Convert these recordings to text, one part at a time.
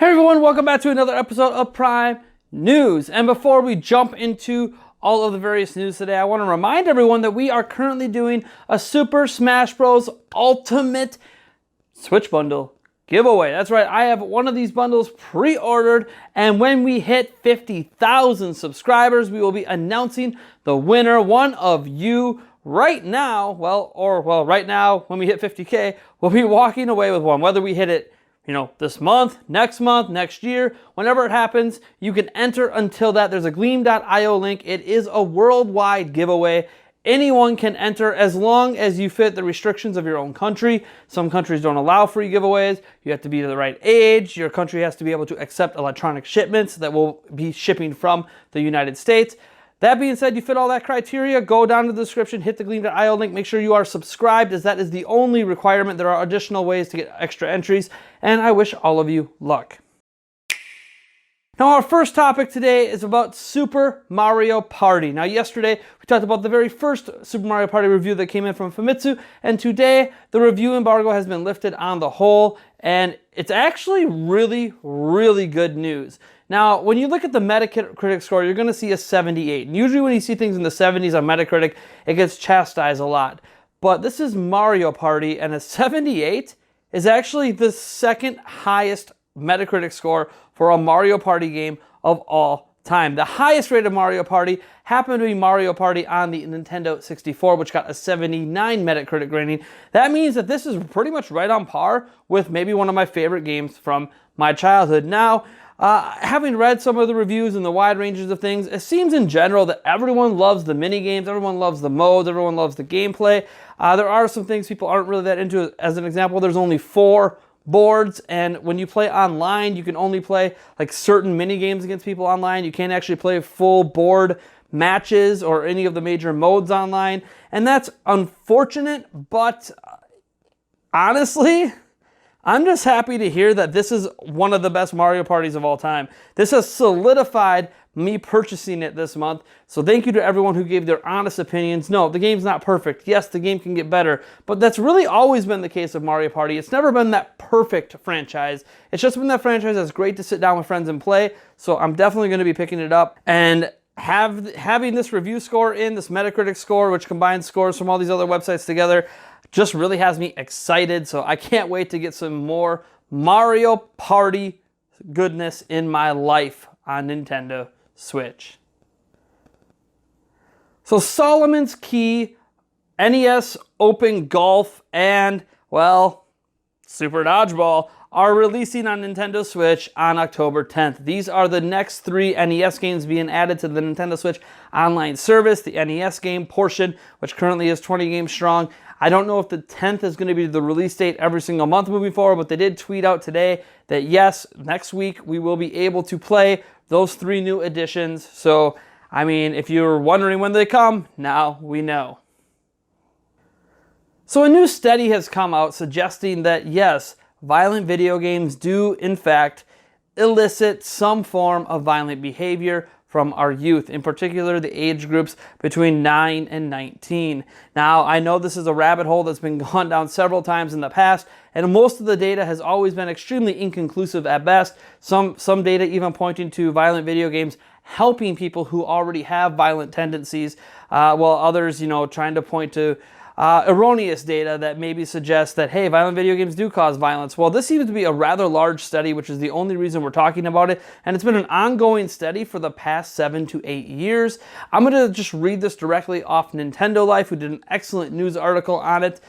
Hey everyone, welcome back to another episode of Prime News. And before we jump into all of the various news today, I want to remind everyone that we are currently doing a Super Smash Bros. Ultimate Switch Bundle giveaway. That's right, I have one of these bundles pre-ordered, and when we hit 50,000 subscribers, we will be announcing the winner. One of you right now, right now, when we hit 50K, we'll be walking away with one. Whether we hit it this month, next year, whenever it happens, you can enter until that. There's a gleam.io link. It is a worldwide giveaway. Anyone can enter as long as you fit the restrictions of your own country. Some countries don't allow free giveaways. You have to be the right age. Your country has to be able to accept electronic shipments that will be shipping from the United States. That being said, you fit all that criteria, go down to the description, hit the gleam.io link, make sure you are subscribed, as that is the only requirement. There are additional ways to get extra entries, and I wish all of you luck. Now, our first topic today is about Super Mario Party. Now, yesterday, we talked about the very first Super Mario Party review that came in from Famitsu, and today, the review embargo has been lifted on the whole, and it's actually really, really good news. Now, when you look at the Metacritic score, you're going to see a 78. And usually when you see things in the 70s on Metacritic, it gets chastised a lot. But this is Mario Party, and a 78 is actually the second highest Metacritic score for a Mario Party game of all time. The highest rated Mario Party happened to be Mario Party on the Nintendo 64, which got a 79 Metacritic rating. That means that this is pretty much right on par with maybe one of my favorite games from my childhood. Now, having read some of the reviews and the wide ranges of things, it seems in general that everyone loves the mini games, everyone loves the modes, everyone loves the gameplay. There are some things people aren't really that into. As an example, there's only 4 boards, and when you play online, you can only play like certain mini games against people online. You can't actually play full board matches or any of the major modes online, and that's unfortunate, but honestly, I'm just happy to hear that this is one of the best Mario Parties of all time. This has solidified me purchasing it this month. So thank you to everyone who gave their honest opinions. No, the game's not perfect. Yes, the game can get better, but that's really always been the case of Mario Party. It's never been that perfect franchise. It's just been that franchise that's great to sit down with friends and play. So I'm definitely going to be picking it up. And having this review score in, this Metacritic score, which combines scores from all these other websites together, just really has me excited. So I can't wait to get some more Mario Party goodness in my life on Nintendo Switch. So Solomon's Key, NES Open Golf, and, well, Super Dodgeball are releasing on Nintendo Switch on October 10th. These are the next 3 NES games being added to the Nintendo Switch online service. The NES game portion, which currently is 20 games strong. I don't know if the 10th is going to be the release date every single month moving forward, but they did tweet out today that yes, next week we will be able to play those 3 new additions. So, I mean, if you're wondering when they come, now we know. So a new study has come out suggesting that yes, violent video games do, in fact, elicit some form of violent behavior from our youth, in particular the age groups between 9 and 19. Now, I know this is a rabbit hole that's been gone down several times in the past, and most of the data has always been extremely inconclusive at best. Some data even pointing to violent video games helping people who already have violent tendencies, while others, trying to point to erroneous data that maybe suggests that, hey, violent video games do cause violence. Well, this seems to be a rather large study, which is the only reason we're talking about it, and it's been an ongoing study for the past 7 to 8 years. I'm going to just read this directly off Nintendo Life, who did an excellent news article on it,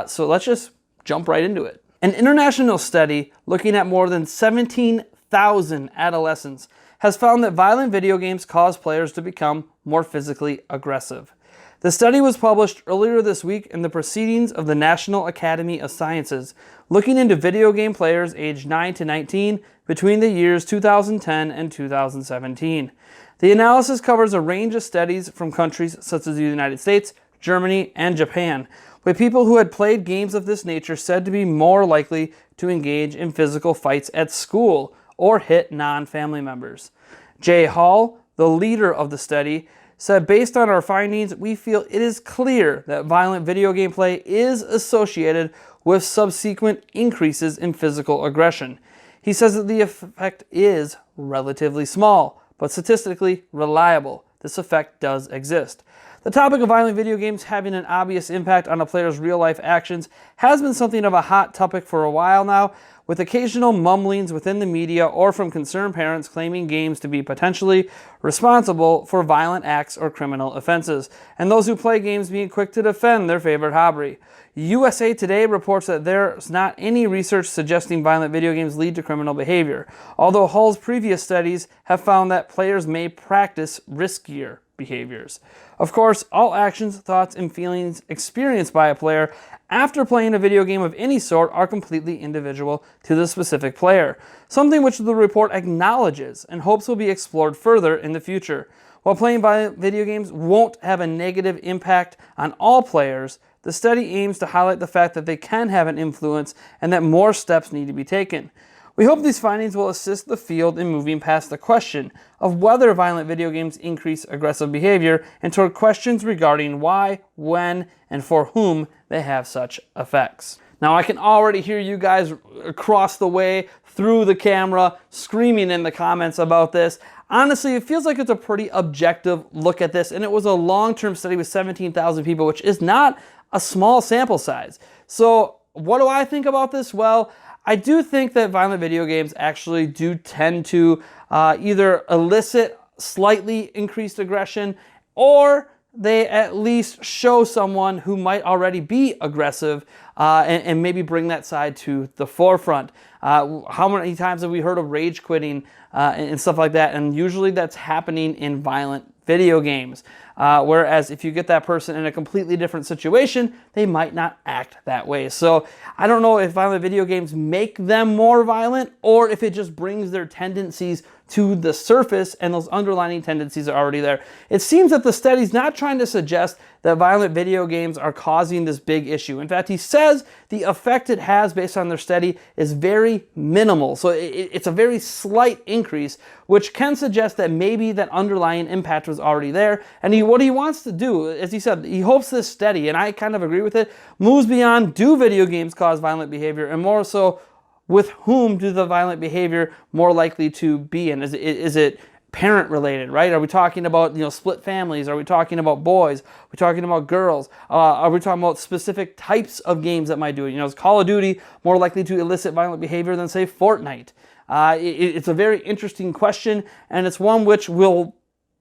so let's just jump right into it. An international study looking at more than 17,000 adolescents has found that violent video games cause players to become more physically aggressive. The study was published earlier this week in the Proceedings of the National Academy of Sciences, looking into video game players aged 9 to 19 between the years 2010 and 2017. The analysis covers a range of studies from countries such as the United States, Germany, and Japan, with people who had played games of this nature said to be more likely to engage in physical fights at school or hit non-family members. Jay Hall, the leader of the study, said, based on our findings, we feel it is clear that violent video game play is associated with subsequent increases in physical aggression. He says that the effect is relatively small, but statistically reliable. This effect does exist. The topic of violent video games having an obvious impact on a player's real-life actions has been something of a hot topic for a while now, with occasional mumblings within the media or from concerned parents claiming games to be potentially responsible for violent acts or criminal offenses, and those who play games being quick to defend their favorite hobby. USA Today reports that there's not any research suggesting violent video games lead to criminal behavior, although Hull's previous studies have found that players may practice riskier behaviors. Of course, all actions, thoughts, and feelings experienced by a player after playing a video game of any sort are completely individual to the specific player, something which the report acknowledges and hopes will be explored further in the future. While playing violent video games won't have a negative impact on all players, the study aims to highlight the fact that they can have an influence and that more steps need to be taken. We hope these findings will assist the field in moving past the question of whether violent video games increase aggressive behavior and toward questions regarding why, when, and for whom they have such effects. Now, I can already hear you guys across the way through the camera screaming in the comments about this. Honestly, it feels like it's a pretty objective look at this, and it was a long-term study with 17,000 people, which is not a small sample size. So what do I think about this? Well, I do think that violent video games actually do tend to either elicit slightly increased aggression, or they at least show someone who might already be aggressive and maybe bring that side to the forefront. How many times have we heard of rage quitting and stuff like that? And usually that's happening in violent video games. Whereas if you get that person in a completely different situation, they might not act that way. So I don't know if violent video games make them more violent or if it just brings their tendencies to the surface and those underlying tendencies are already there. It seems that the study's not trying to suggest that violent video games are causing this big issue. In fact, he says the effect it has based on their study is very minimal. So it's a very slight increase, which can suggest that maybe that underlying impact was already there. And what he wants to do, as he said, he hopes this study, and I kind of agree with it, moves beyond do video games cause violent behavior and more so with whom do the violent behavior more likely to be in? Is it parent related, right? Are we talking about split families? Are we talking about boys? Are we talking about girls? Are we talking about specific types of games that might do it? Is Call of Duty more likely to elicit violent behavior than, say, Fortnite? It's a very interesting question, and it's one which we'll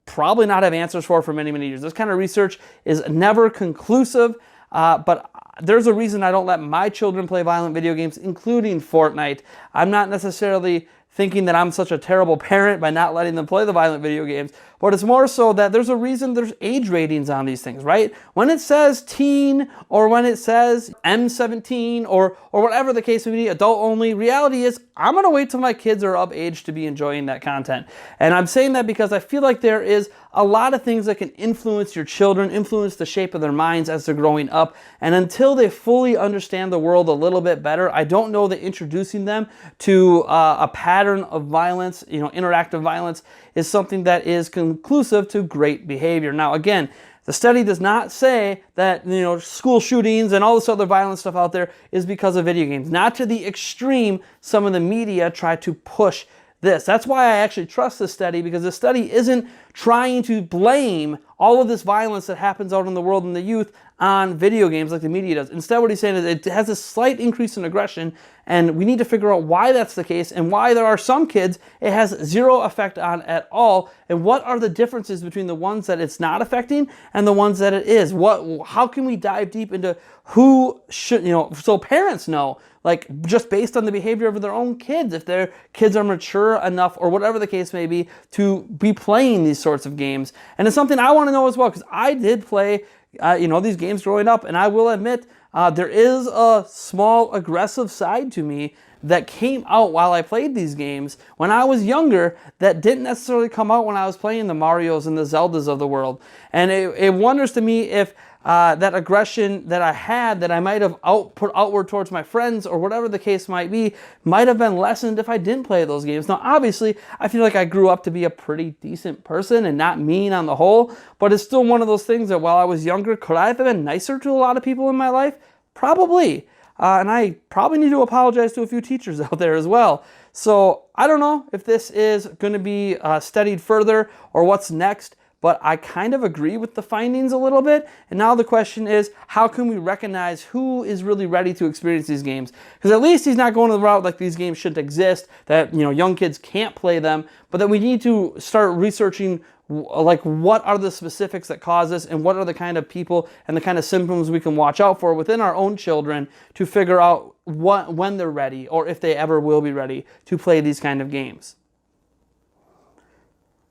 probably not have answers for many, many years. This kind of research is never conclusive, but there's a reason I don't let my children play violent video games, including Fortnite. I'm not necessarily thinking that I'm such a terrible parent by not letting them play the violent video games, but it's more so that there's a reason there's age ratings on these things, right? When it says teen or when it says M17 or whatever the case may be, adult only, reality is I'm going to wait till my kids are of age to be enjoying that content. And I'm saying that because I feel like there is a lot of things that can influence your children, influence the shape of their minds as they're growing up. And until they fully understand the world a little bit better, I don't know that introducing them to a pattern of violence, interactive violence, is something that is conclusive to great behavior. Now, again, the study does not say that school shootings and all this other violent stuff out there is because of video games. Not to the extreme some of the media try to push this. That's why I actually trust this study, because the study isn't trying to blame all of this violence that happens out in the world and the youth on video games like the media does. Instead, what he's saying is it has a slight increase in aggression, and we need to figure out why that's the case and why there are some kids it has zero effect on at all, and what are the differences between the ones that it's not affecting and the ones that it is. How can we dive deep into who should, so parents know, like just based on the behavior of their own kids, if their kids are mature enough or whatever the case may be to be playing these sorts of games. And it's something I want to know as well, because I did play these games growing up, and I will admit there is a small aggressive side to me that came out while I played these games when I was younger that didn't necessarily come out when I was playing the Marios and the Zeldas of the world. And it wonders to me if that aggression that I had, that I might have put outward towards my friends or whatever the case might be, might have been lessened if I didn't play those games. Now, obviously, I feel like I grew up to be a pretty decent person and not mean on the whole, but it's still one of those things that while I was younger, could I have been nicer to a lot of people in my life? Probably. And I probably need to apologize to a few teachers out there as well. So I don't know if this is going to be studied further or what's next, but I kind of agree with the findings a little bit. And now the question is, how can we recognize who is really ready to experience these games? Because at least he's not going the route like these games shouldn't exist, that young kids can't play them, but that we need to start researching like what are the specifics that cause this, and what are the kind of people and the kind of symptoms we can watch out for within our own children to figure out when they're ready, or if they ever will be ready to play these kind of games.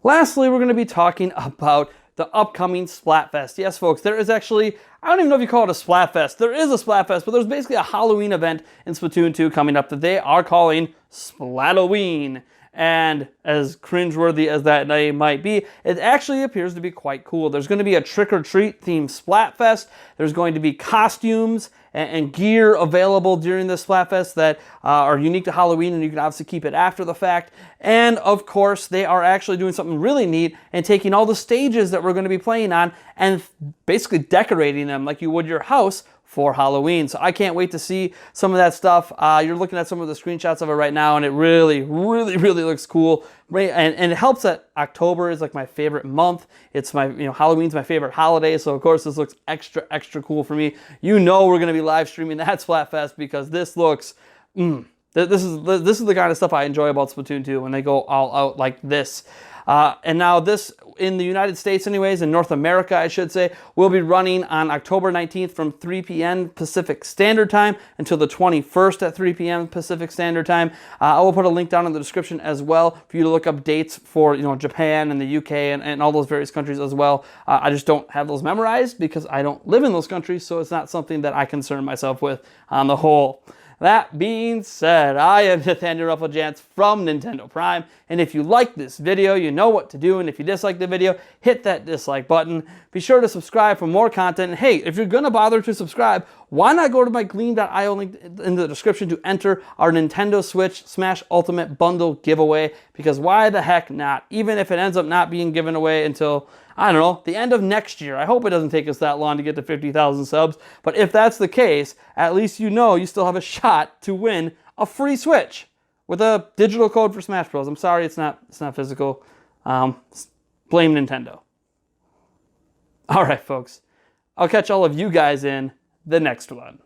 Lastly, we're going to be talking about the upcoming Splatfest. Yes, folks, there is actually, I don't even know if you call it a Splatfest. There is a Splatfest, but there's basically a Halloween event in Splatoon 2 coming up that they are calling Splatoween. And as cringeworthy as that name might be, it actually appears to be quite cool. There's going to be a trick-or-treat themed Splatfest. There's going to be costumes and gear available during this Splatfest that are unique to Halloween, and you can obviously keep it after the fact. And of course, they are actually doing something really neat and taking all the stages that we're going to be playing on and basically decorating them like you would your house for Halloween. So I can't wait to see some of that stuff. You're looking at some of the screenshots of it right now, and it really, really, really looks cool. And it helps that October is like my favorite month. It's my, Halloween's my favorite holiday. So of course this looks extra, extra cool for me. We're going to be live streaming that Splatfest because this looks, this is the kind of stuff I enjoy about Splatoon 2 when they go all out like this. And now this, in the United States anyways, in North America I should say, will be running on October 19th from 3 p.m. Pacific Standard Time until the 21st at 3 p.m. Pacific Standard Time. I will put a link down in the description as well for you to look up dates for Japan and the UK and all those various countries as well. I just don't have those memorized because I don't live in those countries, so it's not something that I concern myself with on the whole. That being said, I am Nathaniel Rufflejantz from Nintendo Prime, and if you like this video, you know what to do, and if you dislike the video, hit that dislike button. Be sure to subscribe for more content, and hey, if you're going to bother to subscribe, why not go to my Gleam.io link in the description to enter our Nintendo Switch Smash Ultimate Bundle giveaway, because why the heck not? Even if it ends up not being given away until, I don't know, the end of next year. I hope it doesn't take us that long to get to 50,000 subs. But if that's the case, at least you still have a shot to win a free Switch with a digital code for Smash Bros. I'm sorry, it's not physical. Blame Nintendo. All right, folks. I'll catch all of you guys in the next one.